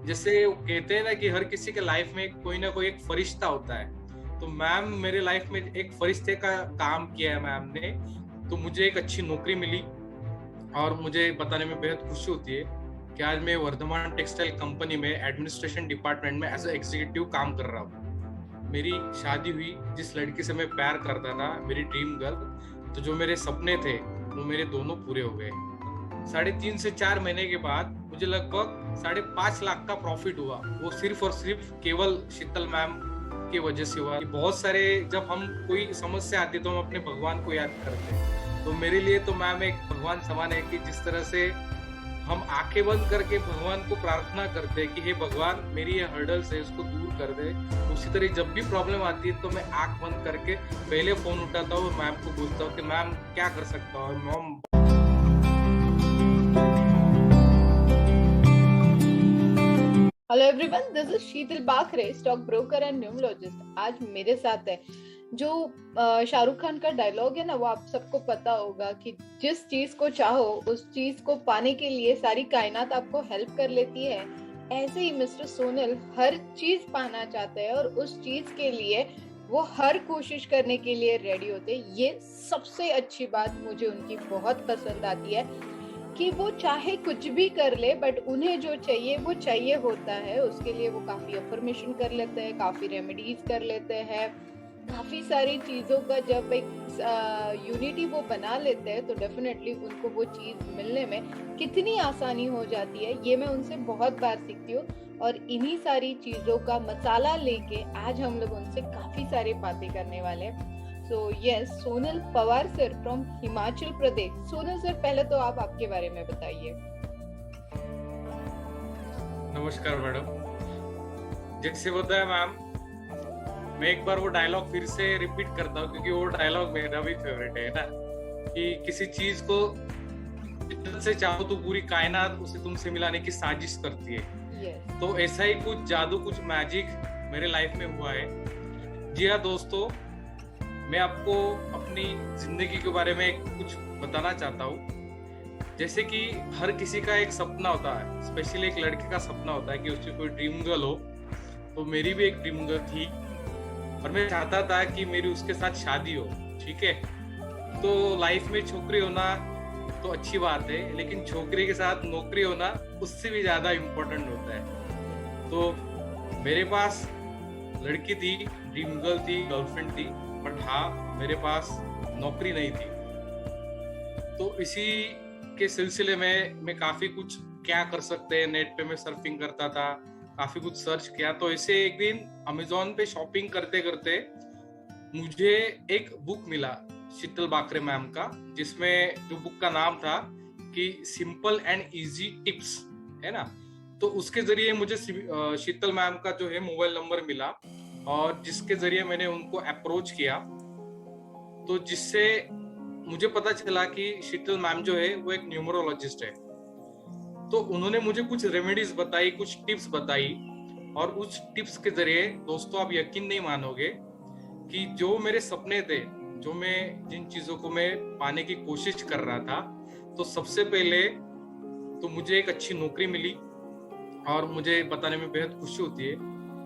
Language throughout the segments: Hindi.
जैसे वो कहते हैं ना कि हर किसी के लाइफ में कोई ना कोई एक फरिश्ता होता है, तो मैम मेरे लाइफ में एक फरिश्ते का काम किया है मैम ने। तो मुझे एक अच्छी नौकरी मिली और मुझे बताने में बेहद खुशी होती है कि आज मैं वर्धमान टेक्सटाइल कंपनी में एडमिनिस्ट्रेशन डिपार्टमेंट में एज ए एग्जीक्यूटिव काम कर रहा हूँ। मेरी शादी हुई जिस लड़की से मैं प्यार करता था, मेरी ड्रीम गर्ल, तो जो मेरे सपने थे वो मेरे दोनों पूरे हो गए। 3.5 से 4 महीने के बाद मुझे लगभग 5.5 लाख का प्रॉफिट हुआ। वो सिर्फ और सिर्फ केवल शीतल मैम की वजह से हुआ। बहुत सारे जब हम कोई समस्या आती है तो हम अपने भगवान को याद करते हैं, तो मेरे लिए तो मैम एक भगवान समान है कि जिस तरह से हम आंखें बंद करके भगवान को प्रार्थना करते हैं कि हे भगवान मेरी ये हर्डल्स है इसको दूर कर दे, उसी तरह जब भी प्रॉब्लम आती है तो मैं आंख बंद करके पहले फोन उठाता हूँ और मैम को पूछता हूँ कि मैम क्या कर सकता हूँ ma'am. Hello everyone, this is Sheetal Bakhare, stock broker and numerologist. आज मेरे साथ है जो शाहरुख खान का डायलॉग है ना, वो आप सबको पता होगा कि जिस चीज को चाहो उस चीज को पाने के लिए सारी कायनात आपको हेल्प कर लेती है। ऐसे ही मिस्टर सोनल हर चीज पाना चाहते हैं और उस चीज के लिए वो हर कोशिश करने के लिए रेडी होते हैं। ये सबसे अच्छी बात मुझे उनकी बहुत पसंद आती है कि वो चाहे कुछ भी कर ले बट उन्हें जो चाहिए वो चाहिए होता है। उसके लिए वो काफी अफर्मेशन कर लेते हैं, काफी रेमेडीज कर लेते हैं, काफी सारी चीजों का जब एक यूनिटी वो बना लेते हैं तो डेफिनेटली उनको वो चीज मिलने में कितनी आसानी हो जाती है, ये मैं उनसे बहुत बार सीखती हूँ। और इन्हीं सारी चीजों का मसाला लेके आज हम लोग उनसे काफी सारी बातें करने वाले हैं। So yes, Sonal Pawar sir from Himachal Pradesh. Sonal sir, पहले तो आप आपके बारे में बताइए। नमस्कार मैडम। जैसे होता है मैम, मैं एक बार वो डायलॉग फिर से रिपीट करता हूँ क्योंकि वो डायलॉग मेरा भी फेवरेट है ना, कि किसी चीज को जितना से चाहो तो पूरी कायनात उसे तुमसे मिलाने की साजिश करती है। yes. तो ऐसा ही कुछ जादू, कुछ मैजिक मेरे लाइफ में हुआ है। जी हाँ दोस्तों, मैं आपको अपनी जिंदगी के बारे में कुछ बताना चाहता हूँ। जैसे कि हर किसी का एक सपना होता है, स्पेशली एक लड़के का सपना होता है कि उसकी कोई ड्रीम गर्ल हो। तो मेरी भी एक ड्रीम गर्ल थी और मैं चाहता था कि मेरी उसके साथ शादी हो। ठीक है, तो लाइफ में छोकरी होना तो अच्छी बात है, लेकिन छोकरी के साथ नौकरी होना उससे भी ज्यादा इम्पोर्टेंट होता है। तो मेरे पास लड़की थी, ड्रीम गर्ल थी, गर्लफ्रेंड थी, बट हाँ मेरे पास नौकरी नहीं थी। तो इसी के सिलसिले में मैं काफी कुछ क्या कर सकते हैं नेट पे मैं सर्फिंग करता था, काफी कुछ सर्च किया। तो ऐसे एक दिन अमेज़न पे शॉपिंग करते करते मुझे एक बुक मिला शीतल बाखरे मैम का, जिसमें जो बुक का नाम था कि सिंपल एंड इजी टिप्स, है ना। तो उसके जरिए मुझे शीतल मैम का जो है मोबाइल नंबर मिला और जिसके जरिए मैंने उनको अप्रोच किया, तो जिससे मुझे पता चला कि शीतल मैम जो है वो एक न्यूमरोलॉजिस्ट है। तो उन्होंने मुझे कुछ रेमेडीज बताई, कुछ टिप्स बताई, और उस टिप्स के जरिए दोस्तों आप यकीन नहीं मानोगे कि जो मेरे सपने थे, जो मैं जिन चीजों को मैं पाने की कोशिश कर रहा था, तो सबसे पहले तो मुझे एक अच्छी नौकरी मिली और मुझे बताने में बेहद खुशी होती है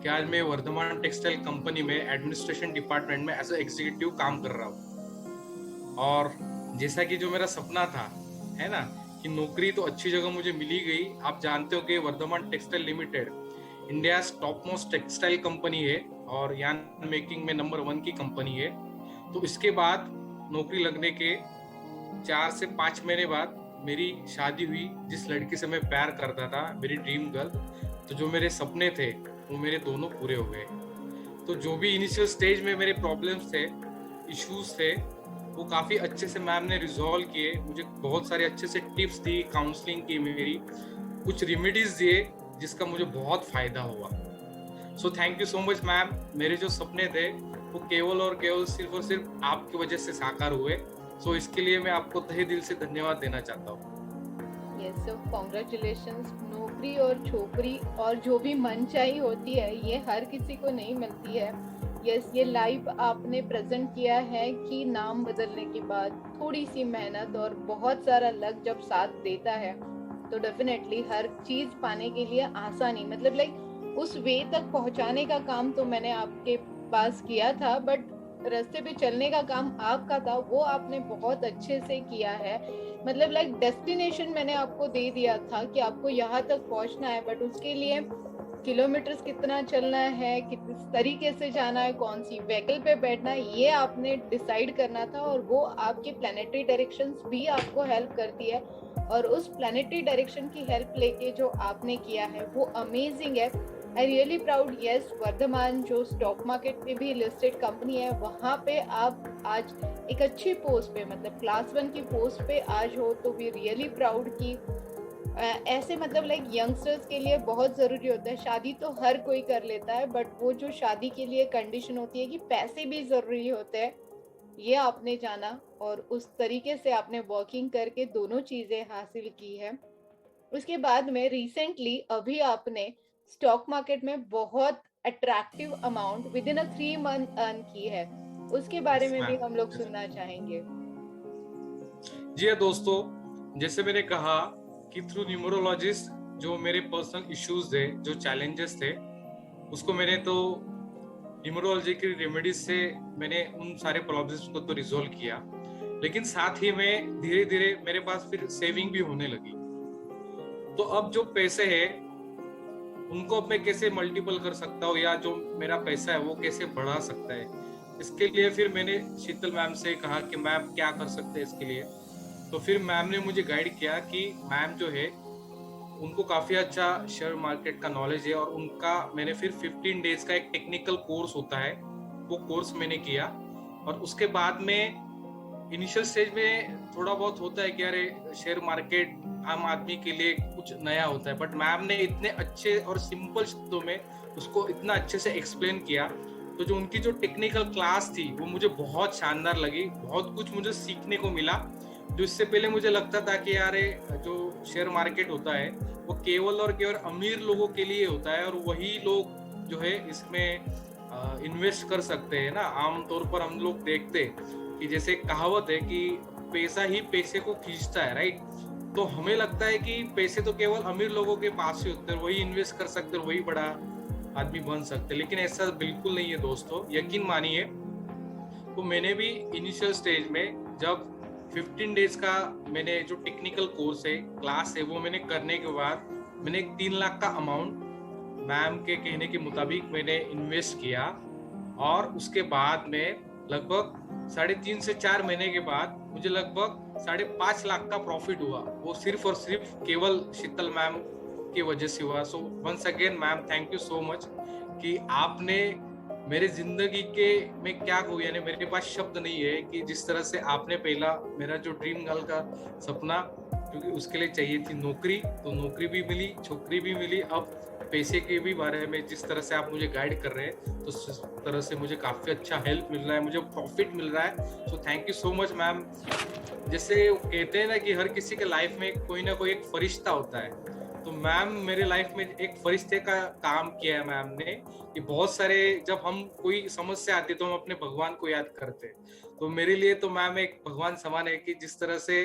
कि आज मैं वर्धमान टेक्सटाइल कंपनी में एडमिनिस्ट्रेशन डिपार्टमेंट में एज ए एग्जीक्यूटिव काम कर रहा हूँ। और जैसा कि जो मेरा सपना था, है ना, कि नौकरी तो अच्छी जगह मुझे मिली गई। आप जानते हो कि Vardhman textile limited India top most textile company है और यार्न मेकिंग में नंबर 1 की कंपनी है। तो इसके बाद नौकरी लगने के 4 से 5 महीने बाद मेरी शादी हुई जिस लड़की से मैं प्यार करता था, मेरी ड्रीम गर्ल। तो जो मेरे सपने थे वो मेरे दोनों पूरे हो गए। तो जो भी इनिशियल स्टेज में मेरे प्रॉब्लम्स थे, इश्यूज थे, वो काफ़ी अच्छे से मैम ने रिजॉल्व किए। मुझे बहुत सारे अच्छे से टिप्स दी, काउंसलिंग की, मेरी कुछ रेमेडीज दिए, जिसका मुझे बहुत फायदा हुआ। So thank you so much ma'am. मेरे जो सपने थे वो केवल और केवल सिर्फ और सिर्फ आपकी वजह से साकार हुए। सो इसके लिए मैं आपको तहे दिल से धन्यवाद देना चाहता हूँ। यस, सो कॉन्ग्रेचुलेशंस। नौकरी और छोकरी और जो भी मनचाही होती है ये हर किसी को नहीं मिलती है। यस, ये लाइव आपने प्रेजेंट किया है कि नाम बदलने के बाद थोड़ी सी मेहनत और बहुत सारा लक जब साथ देता है तो डेफिनेटली हर चीज पाने के लिए आसानी, मतलब लाइक उस वे तक पहुंचाने का काम तो मैंने आपके पास किया था, बट रास्ते पे चलने का काम आपका था, वो आपने बहुत अच्छे से किया है। मतलब लाइक डेस्टिनेशन मैंने आपको दे दिया था कि आपको यहाँ तक पहुंचना है, बट उसके लिए किलोमीटर्स कितना चलना है, किस तरीके से जाना है, कौन सी व्हीकल पे बैठना है, ये आपने डिसाइड करना था। और वो आपके प्लानिटरी डायरेक्शंस भी आपको हेल्प करती है, और उस प्लानिटरी डायरेक्शन की हेल्प लेके जो आपने किया है वो अमेजिंग है। I really proud. Yes, Vardhman जो स्टॉक मार्केट में भी लिस्टेड कंपनी है, वहाँ पे आप आज एक अच्छी पोस्ट पे, मतलब क्लास 1 की पोस्ट पे आज हो, तो वी रियली प्राउड की ऐसे मतलब लाइक यंगस्टर्स के लिए बहुत ज़रूरी होता है। शादी तो हर कोई कर लेता है, बट वो जो शादी के लिए कंडीशन होती है कि पैसे भी ज़रूरी होते हैं, ये आपने जाना और उस तरीके से आपने वर्किंग करके दोनों चीज़ें हासिल की है। उसके बाद में रिसेंटली अभी आपने स्टॉक मार्केट में बहुत attractive amount with in a 3 month earn की है, उसके बारे में भी हम लोग सुनना चाहेंगे। जी हाँ दोस्तों, जैसे मैंने कहा कि थ्रू न्यूमरोलॉजिस्ट जो मेरे पर्सनल इश्यूज थे, जो चैलेंजेस थे, उसको मैंने तो न्यूमरोलॉजी की रेमेडीज से मैंने उन सारे प्रॉब्लम्स को तो रिजोल्व किया, लेकिन साथ ही में धीरे धीरे मेरे पास फिर सेविंग भी होने लगी। तो अब जो पैसे हैं उनको अब मैं कैसे मल्टीपल कर सकता हूँ, या जो मेरा पैसा है वो कैसे बढ़ा सकता है, इसके लिए फिर मैंने शीतल मैम से कहा कि मैम क्या कर सकते हैं इसके लिए। तो फिर मैम ने मुझे गाइड किया कि मैम जो है उनको काफ़ी अच्छा शेयर मार्केट का नॉलेज है, और उनका मैंने फिर 15 डेज का एक टेक्निकल कोर्स होता है, वो कोर्स मैंने किया। और उसके बाद में इनिशियल स्टेज में थोड़ा बहुत होता है कि अरे शेयर मार्केट आम आदमी के लिए कुछ नया होता है, बट मैम ने इतने अच्छे और सिंपल शब्दों में उसको इतना अच्छे से एक्सप्लेन किया। तो जो उनकी जो टेक्निकल क्लास थी वो मुझे बहुत शानदार लगी, बहुत कुछ मुझे सीखने को मिला। जो इससे पहले मुझे लगता था कि यार जो शेयर मार्केट होता है वो केवल और केवल अमीर लोगों के लिए होता है, और वही लोग जो है इसमें इन्वेस्ट कर सकते हैं ना। आमतौर पर हम लोग देखते कि जैसे कहावत है कि पैसा ही पैसे को खींचता है, राइट। तो हमें लगता है कि पैसे तो केवल अमीर लोगों के पास ही होते हैं, वही इन्वेस्ट कर सकते हैं, वही बड़ा आदमी बन सकते हैं, लेकिन ऐसा बिल्कुल नहीं है दोस्तों, यकीन मानिए। तो मैंने भी इनिशियल स्टेज में जब 15 डेज का मैंने जो टेक्निकल कोर्स है, क्लास है, वो मैंने करने के बाद मैंने एक 3 लाख का अमाउंट मैम के कहने के मुताबिक मैंने इन्वेस्ट किया। और उसके बाद में लगभग 3.5 से 4 महीने के बाद मुझे लगभग 5.5 लाख का प्रॉफिट हुआ। वो सिर्फ और सिर्फ केवल शीतल मैम की वजह से हुआ। So once again ma'am, thank you so much कि आपने मेरे जिंदगी के में क्या कहूँ, यानी मेरे पास शब्द नहीं है कि जिस तरह से आपने पहला मेरा जो ड्रीम गर्ल का सपना, क्योंकि उसके लिए चाहिए थी नौकरी, तो नौकरी भी मिली, छोकरी भी मिली, अब पैसे के भी बारे में जिस तरह से आप मुझे गाइड कर रहे हैं, तो उस तरह से मुझे काफ़ी अच्छा हेल्प मिल रहा है, मुझे प्रॉफिट मिल रहा है। So thank you so much ma'am. जैसे कहते हैं ना कि हर किसी के लाइफ में कोई ना कोई एक फरिश्ता होता है, तो मैम मेरे लाइफ में एक फरिश्ते का काम किया है मैम ने। कि बहुत सारे जब हम कोई समस्या आती है तो हम अपने भगवान को याद करते हैं, तो मेरे लिए तो मैम एक भगवान समान है। कि जिस तरह से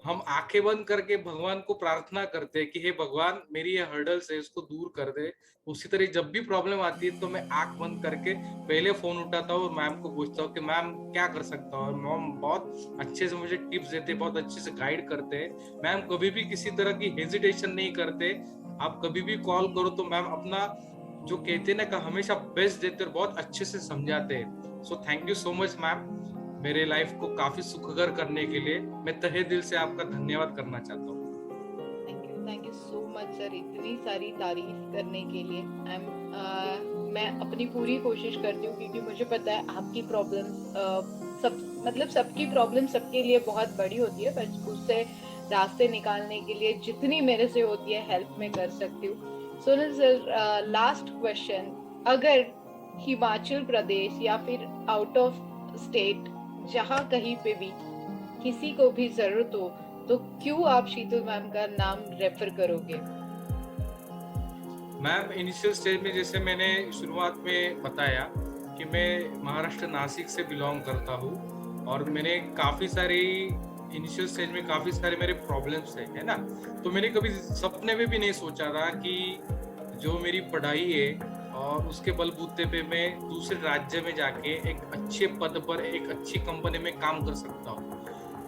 हम आंखें बंद करके भगवान को प्रार्थना करते हैं कि हे भगवान, मेरी ये हर्डल्स है इसको दूर कर दे, उसी तरह जब भी प्रॉब्लम आती है तो मैं आंख बंद करके पहले फोन उठाता हूँ और मैम को पूछता हूँ कि मैम क्या कर सकता हूँ। मैम बहुत अच्छे से मुझे टिप्स देते, बहुत अच्छे से गाइड करते हैं। मैम कभी भी किसी तरह की हेजिटेशन नहीं करते, आप कभी भी कॉल करो तो मैम अपना जो कहते हैं ना का हमेशा बेस्ट देते और बहुत अच्छे से समझाते हैं। So thank you so much ma'am, मेरे लाइफ को काफी सुखकर करने के लिए मैं तहे दिल से आपका धन्यवाद करना चाहता हूँ। Thank you so much sir, इतनी सारी तारीफ करने के लिए। मैं अपनी पूरी कोशिश करती हूँ, क्योंकि मुझे पता है आपकी प्रॉब्लम सबकी प्रॉब्लम सबके लिए बहुत बड़ी होती है, पर उससे रास्ते निकालने के लिए जितनी मेरे से होती है हेल्प मैं कर सकती हूँ। सोनल सर, लास्ट क्वेश्चन, अगर हिमाचल प्रदेश या फिर आउट ऑफ स्टेट जहाँ कहीं पे भी किसी को भी जरूरत हो, तो क्यों आप शीतल मैम का नाम रेफर करोगे? मैम इनिशियल स्टेज में जैसे मैंने शुरुआत में बताया कि मैं महाराष्ट्र नासिक से बिलोंग करता हूँ, और मैंने काफ़ी सारी इनिशियल स्टेज में काफी सारे मेरे प्रॉब्लम्स है ना। तो मैंने कभी सपने में भी नहीं सोचा था कि जो मेरी पढ़ाई है और उसके बलबूते पे मैं दूसरे राज्य में जाके एक अच्छे पद पर एक अच्छी कंपनी में काम कर सकता हूँ।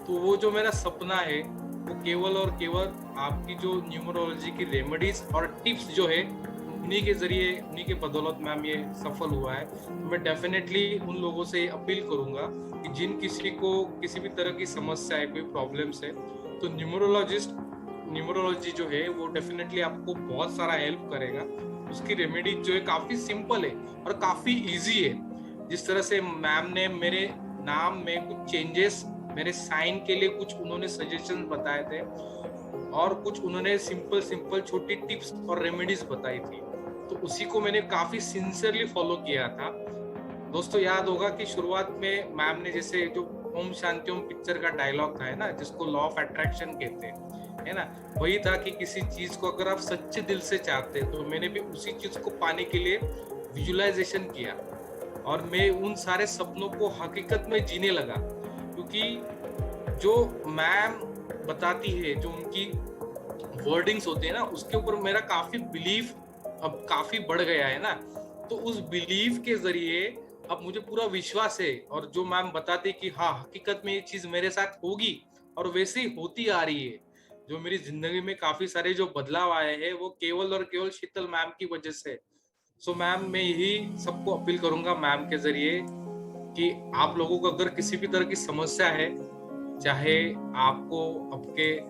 तो वो जो मेरा सपना है वो केवल और केवल आपकी जो न्यूमरोलॉजी की रेमेडीज और टिप्स जो है उन्हीं के जरिए, उन्हीं के बदौलत मैम ये सफल हुआ है। तो मैं डेफिनेटली उन लोगों से अपील करूंगा कि जिन किसी को किसी भी तरह की समस्या है, कोई प्रॉब्लम्स है, तो न्यूमरोलॉजी जो है वो डेफिनेटली आपको बहुत सारा हेल्प करेगा। उसकी रेमेडी जो है काफी सिंपल है और काफी इजी है। जिस तरह से मैम ने मेरे नाम में कुछ चेंजेस, मेरे साइन के लिए कुछ उन्होंने सजेशन बताए थे और कुछ उन्होंने सिंपल छोटी टिप्स और रेमेडीज बताई थी, तो उसी को मैंने काफी सिंसियरली फॉलो किया था। दोस्तों याद होगा कि शुरुआत में मैम ने जैसे जो ओम शांति ओम पिक्चर का डायलॉग था है ना, जिसको लॉ ऑफ अट्रैक्शन कहते हैं है ना, वही था कि किसी चीज को अगर आप सच्चे दिल से चाहते हैं, तो मैंने भी उसी चीज को पाने के लिए विजुअलाइजेशन किया और मैं उन सारे सपनों को हकीकत में जीने लगा। क्योंकि जो मैम बताती है, जो उनकी वर्डिंग्स होते हैं ना, उसके ऊपर मेरा काफी बिलीफ अब काफी बढ़ गया है ना। तो उस बिलीफ के जरिए अब मुझे पूरा विश्वास है, और जो मैम बताते कि हाँ हकीकत में ये चीज मेरे साथ होगी और वैसे ही होती आ रही है। जो मेरी जिंदगी में काफी सारे जो बदलाव आए हैं वो केवल और केवल शीतल मैम की वजह से। सो मैम, मैं यही सबको अपील करूंगा मैम के जरिए कि आप लोगों को अगर किसी भी तरह की समस्या है, चाहे आपको आपके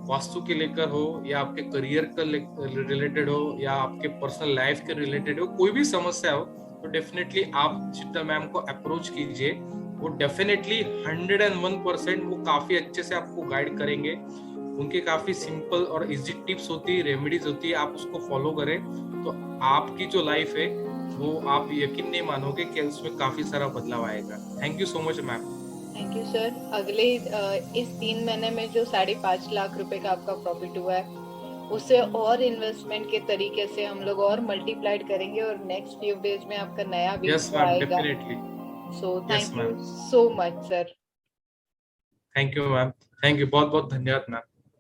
वास्तु के लेकर हो या आपके करियर का रिलेटेड हो या आपके पर्सनल लाइफ के रिलेटेड हो, कोई भी समस्या हो, तो डेफिनेटली आप शीतल मैम को अप्रोच कीजिए। वो डेफिनेटली 101% वो काफी अच्छे से आपको गाइड करेंगे। उनके काफी सिंपल और इजी टिप्स होती है, रेमेडीज होती है, आप उसको फॉलो करें तो आपकी जो लाइफ है वो आप यकीन नहीं मानोगे कि उसमें काफी सारा बदलाव आएगा। Thank you so much ma'am. Thank you sir. अगले इस 3 महीने में जो 5.5 लाख रुपए का आपका प्रॉफिट हुआ है, उसे और इन्वेस्टमेंट के तरीके से हम लोग और मल्टीप्लाइड करेंगे और नेक्स्ट फ्यू डेज में आपका नया वीडियो आएगा। So thank you so much sir. Thank you ma'am, thank you, बहुत बहुत धन्यवाद मैम।